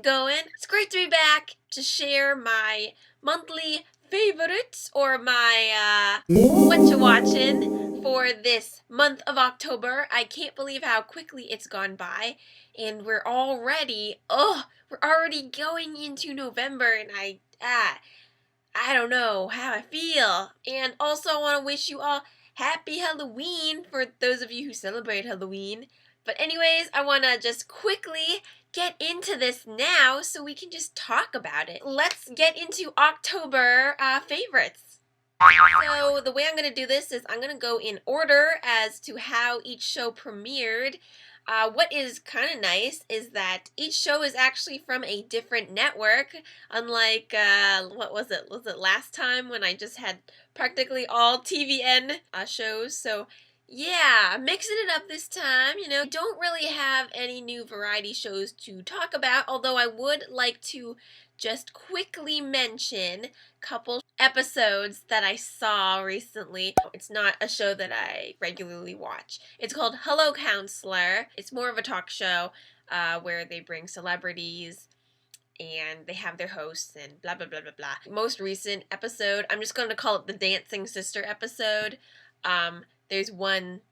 going? It's great to be back to share my monthly favorites or my Whatcha Watchin for this month of October. I can't believe how quickly it's gone by, and we're already going into November, and I don't know how I feel. And also I want to wish you all happy Halloween for those of you who celebrate Halloween. But anyways, I want to just quickly get into this now so we can just talk about it. Let's get into October favorites. So the way I'm going to do this is I'm going to go in order as to how each show premiered. What is kind of nice is that each show is actually from a different network, unlike, what was it? Was it last time when I just had practically all TVN shows? So yeah, mixing it up this time, Don't really have any new variety shows to talk about, although I would like to just quickly mention a couple episodes that I saw recently. It's not a show that I regularly watch. It's called Hello Counselor. It's more of a talk show where they bring celebrities and they have their hosts and blah, blah, blah, blah, blah. Most recent episode, I'm just going to call it the Dancing Sister episode. There's one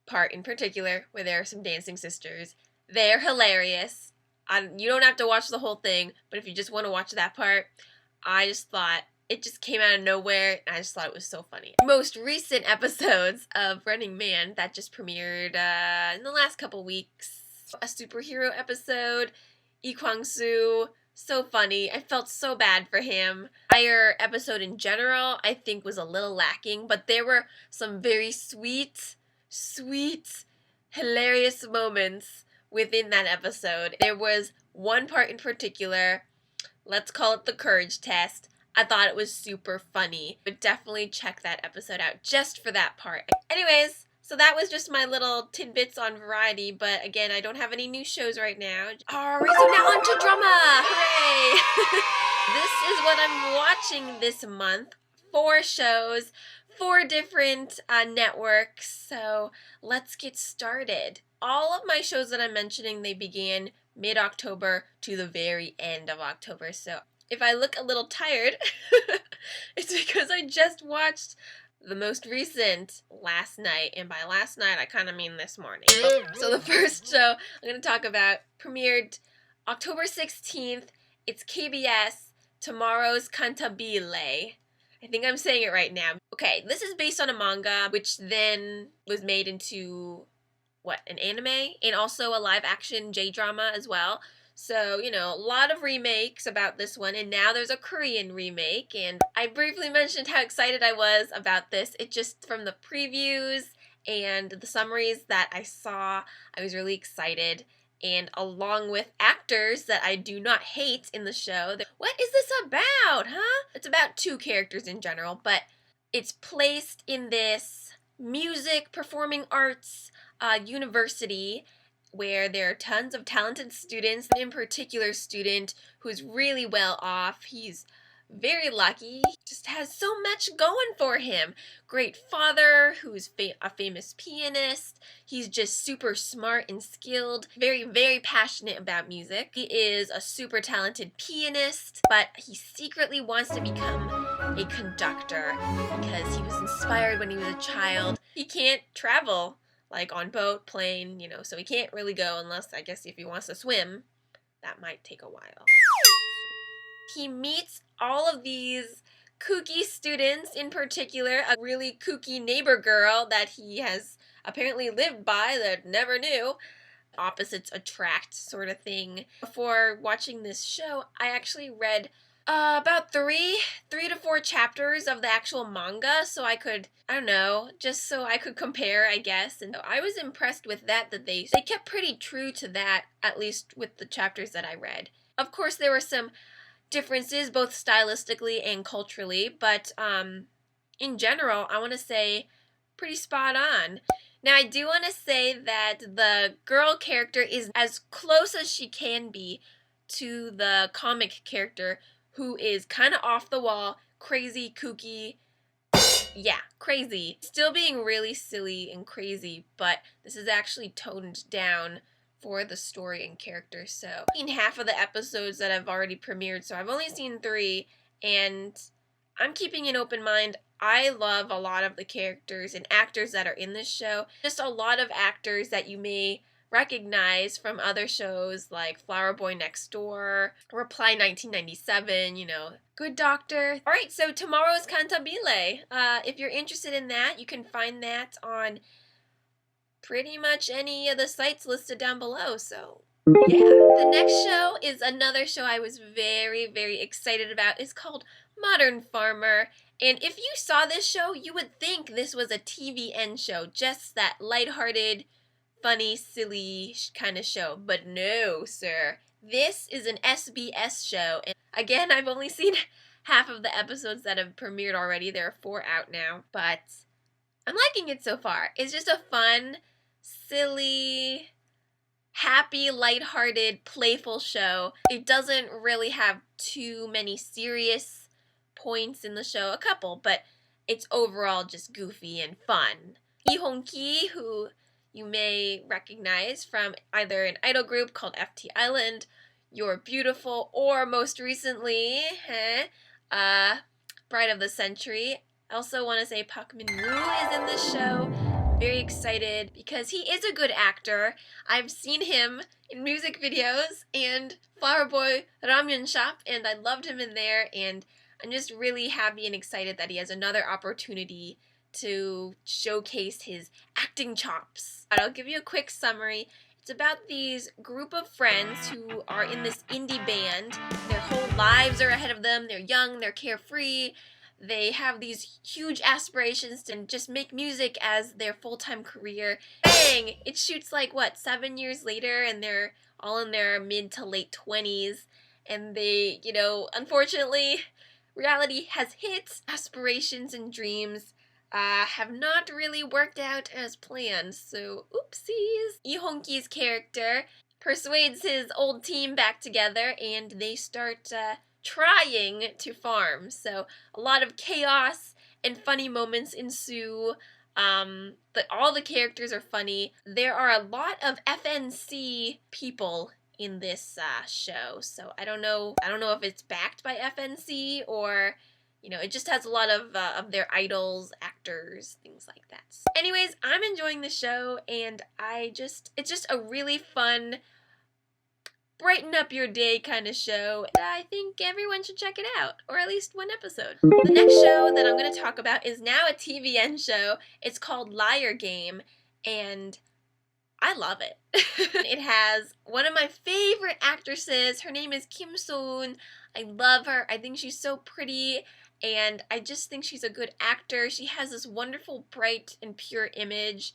part in particular where there are some dancing sisters. They're hilarious. You don't have to watch the whole thing, but if you just want to watch that part, I just thought it just came out of nowhere, and I just thought it was so funny. Most recent episodes of Running Man that just premiered in the last couple weeks. A superhero episode, Lee Kwang-soo, so funny. I felt so bad for him. Entire episode in general, I think, was a little lacking, but there were some very sweet, hilarious moments within that episode. There was one part in particular, let's call it the courage test. I thought it was super funny. But definitely check that episode out just for that part. Anyways, so that was just my little tidbits on variety, but again, I don't have any new shows right now. Alright, so now on to Kdrama! Hooray! This is what I'm watching this month. 4 shows, 4 different networks, so let's get started. All of my shows that I'm mentioning, they began mid-October to the very end of October, so if I look a little tired, it's because I just watched the most recent last night, and by last night I kind of mean this morning. So the first show I'm going to talk about premiered October 16th. It's KBS, Tomorrow's CANTABILE. I think I'm saying it right now. Okay, this is based on a manga, which then was made into, an anime, and also a live-action J-drama as well. So, a lot of remakes about this one, and now there's a Korean remake, and I briefly mentioned how excited I was about this. It just, from the previews and the summaries that I saw, I was really excited, and along with actors that I do not hate in the show. What is this about, huh? It's about 2 characters in general, but it's placed in this music, performing arts university, where there are tons of talented students, and in particular student who's really well off. He's very lucky, just has so much going for him. Great father, who's a famous pianist. He's just super smart and skilled, very, very passionate about music. He is a super talented pianist, but he secretly wants to become a conductor because he was inspired when he was a child. He can't travel like on boat, plane, so he can't really go unless, I guess, if he wants to swim. That might take a while. He meets all of these kooky students, in particular, a really kooky neighbor girl that he has apparently lived by that never knew. Opposites attract sort of thing. Before watching this show, I actually read about 3 to 4 chapters of the actual manga, so I could, just so I could compare, I guess. And I was impressed with that they kept pretty true to that, at least with the chapters that I read. Of course, there were some differences, both stylistically and culturally, but in general, I want to say pretty spot on. Now, I do want to say that the girl character is as close as she can be to the comic character, who is kind of off the wall, crazy, kooky, yeah, crazy. Still being really silly and crazy, but this is actually toned down for the story and characters. So I've seen half of the episodes that have already premiered, so I've only seen 3, and I'm keeping an open mind. I love a lot of the characters and actors that are in this show. Just a lot of actors that you may recognize from other shows like Flower Boy Next Door, Reply 1997, Good Doctor. Alright, so tomorrow's CANTABILE. If you're interested in that, you can find that on pretty much any of the sites listed down below, so yeah. The next show is another show I was very, very excited about. It's called Modern Farmer. And if you saw this show, you would think this was a TVN show. Just that lighthearted, funny, silly kind of show. But no, sir. This is an SBS show. And again, I've only seen half of the episodes that have premiered already. There are 4 out now. But I'm liking it so far. It's just a fun, silly, happy, lighthearted, playful show. It doesn't really have too many serious points in the show, a couple, but it's overall just goofy and fun. Lee Hong-ki, who you may recognize from either an idol group called FT Island, You're Beautiful, or most recently, Bride of the Century. I also want to say Park Min-woo is in this show. Very excited because he is a good actor. I've seen him in music videos and Flower Boy Ramyun Shop, and I loved him in there, and I'm just really happy and excited that he has another opportunity to showcase his acting chops. I'll give you a quick summary. It's about these group of friends who are in this indie band. Their whole lives are ahead of them. They're young, they're carefree. They have these huge aspirations to just make music as their full-time career. Bang! It shoots like, 7 years later, and they're all in their mid to late 20s. And they, unfortunately, reality has hit. Aspirations and dreams have not really worked out as planned, so oopsies. Lee Hong-ki's character persuades his old team back together, and they start trying to farm. So a lot of chaos and funny moments ensue. All the characters are funny. There are a lot of FNC people in this show, so I don't know if it's backed by FNC or it just has a lot of their idols, actors, things like that. Anyways, I'm enjoying the show, and it's just a really fun, brighten up your day kind of show. I think everyone should check it out, or at least one episode. The next show that I'm going to talk about is now a TVN show. It's called Liar Game, and I love it. It has one of my favorite actresses. Her name is Kim So-eun. I love her. I think she's so pretty, and I just think she's a good actor. She has this wonderful, bright, and pure image,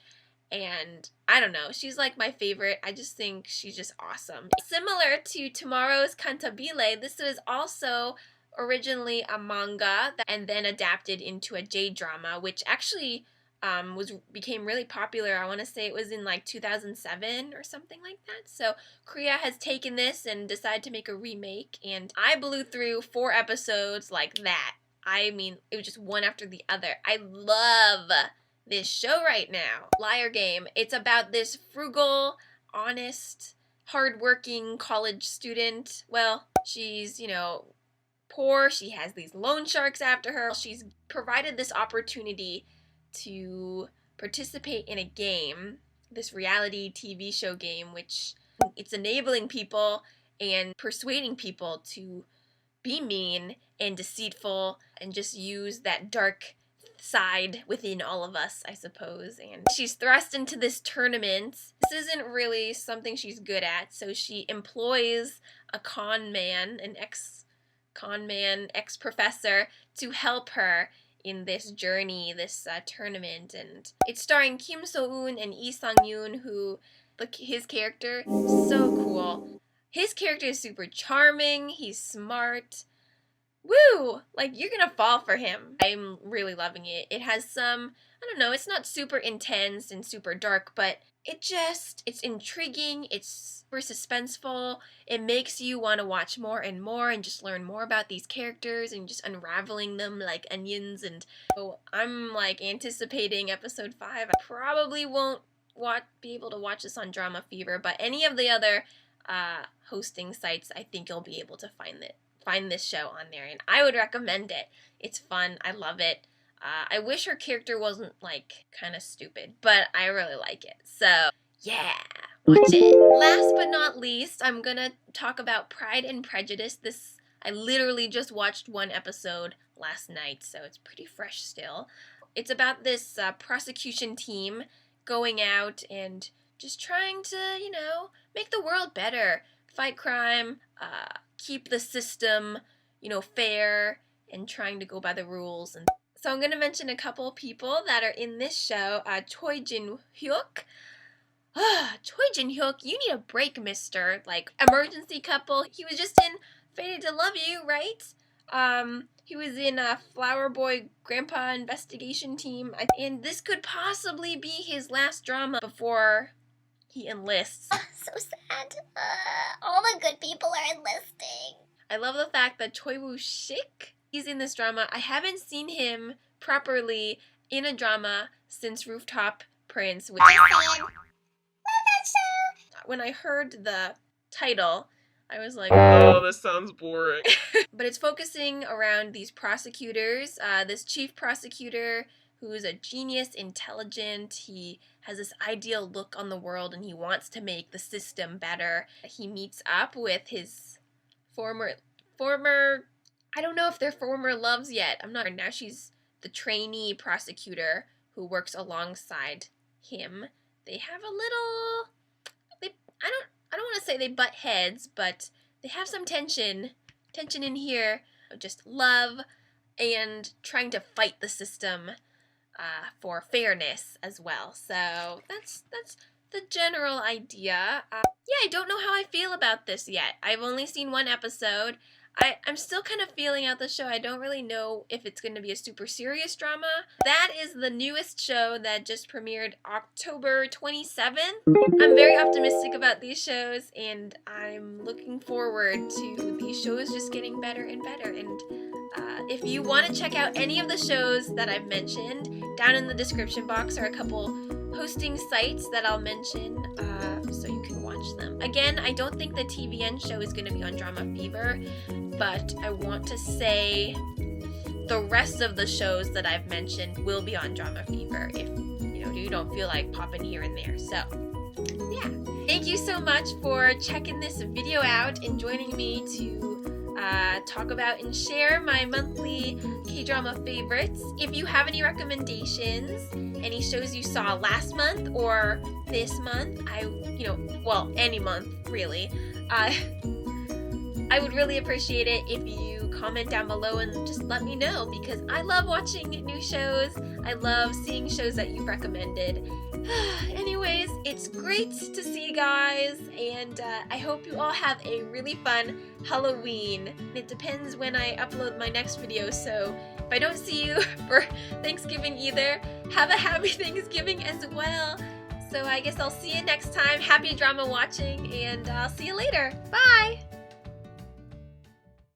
and I don't know, she's like my favorite. I just think she's just awesome. Similar to tomorrow's CANTABILE, this was also originally a manga and then adapted into a J-drama, which actually became really popular. I want to say it was in like 2007 or something like that. So Korea has taken this and decided to make a remake, and I blew through 4 episodes like that. I mean, it was just one after the other. I love this show right now. Liar Game. It's about this frugal, honest, hardworking college student. Well, she's, poor. She has these loan sharks after her. She's provided this opportunity to participate in a game, this reality TV show game, which it's enabling people and persuading people to be mean and deceitful and just use that dark side within all of us, I suppose. And she's thrust into this tournament. This isn't really something she's good at, so she employs a con man, an ex-professor, to help her in this journey, this tournament. And it's starring Kim So-eun and Sang-yoon, who, his character, so cool. His character is super charming, he's smart. Woo! Like, you're gonna fall for him. I'm really loving it. It has some, I don't know, it's not super intense and super dark, but it's intriguing, it's super suspenseful, it makes you want to watch more and more and just learn more about these characters and just unraveling them like onions. And so I'm like anticipating episode 5. I probably won't be able to watch this on Drama Fever, but any of the other hosting sites, I think you'll be able to find this show on there, and I would recommend it. It's fun. I love it. I wish her character wasn't, like, kind of stupid, but I really like it. So, yeah, watch it. Last but not least, I'm gonna talk about Pride and Prejudice. I literally just watched one episode last night, so it's pretty fresh still. It's about this prosecution team going out and just trying to, make the world better. Fight crime, keep the system, fair, and trying to go by the rules. And so I'm going to mention a couple people that are in this show. Choi Jin-hyuk. Choi Jin-hyuk, you need a break, mister. Like, emergency couple. He was just in Fated to Love You, right? He was in Flower Boy Grandpa Investigation Team. And this could possibly be his last drama before he enlists. So sad. All the good people are enlisting. I love the fact that Choi Woo-shik, he's in this drama. I haven't seen him properly in a drama since Rooftop Prince. Love that show. When I heard the title, I was like, oh, this sounds boring. But it's focusing around these prosecutors. This chief prosecutor who's a genius, intelligent. He has this ideal look on the world and he wants to make the system better. He meets up with his former, I don't know if they're former loves yet. I'm not. Now she's the trainee prosecutor who works alongside him. They have a little, I don't want to say they butt heads, but they have some tension in here of just love and trying to fight the system for fairness as well. So that's the general idea. Yeah, I don't know how I feel about this yet. I've only seen one episode. I'm still kind of feeling out the show. I don't really know if it's going to be a super serious drama. That is the newest show that just premiered October 27th. I'm very optimistic about these shows, and I'm looking forward to these shows just getting better and better. And if you want to check out any of the shows that I've mentioned, down in the description box are a couple hosting sites that I'll mention so you can watch them. Again, I don't think the TVN show is going to be on Drama Fever, but I want to say the rest of the shows that I've mentioned will be on Drama Fever if you don't feel like popping here and there. So yeah, thank you so much for checking this video out and joining me to talk about and share my monthly K-drama favorites. If you have any recommendations, any shows you saw last month or this month, any month really, I would really appreciate it if you comment down below and just let me know, because I love watching new shows. I love seeing shows that you've recommended. Anyways, it's great to see you guys, and I hope you all have a really fun Halloween. It depends when I upload my next video, so if I don't see you for Thanksgiving either, have a happy Thanksgiving as well. So I guess I'll see you next time. Happy drama watching, and I'll see you later. Bye!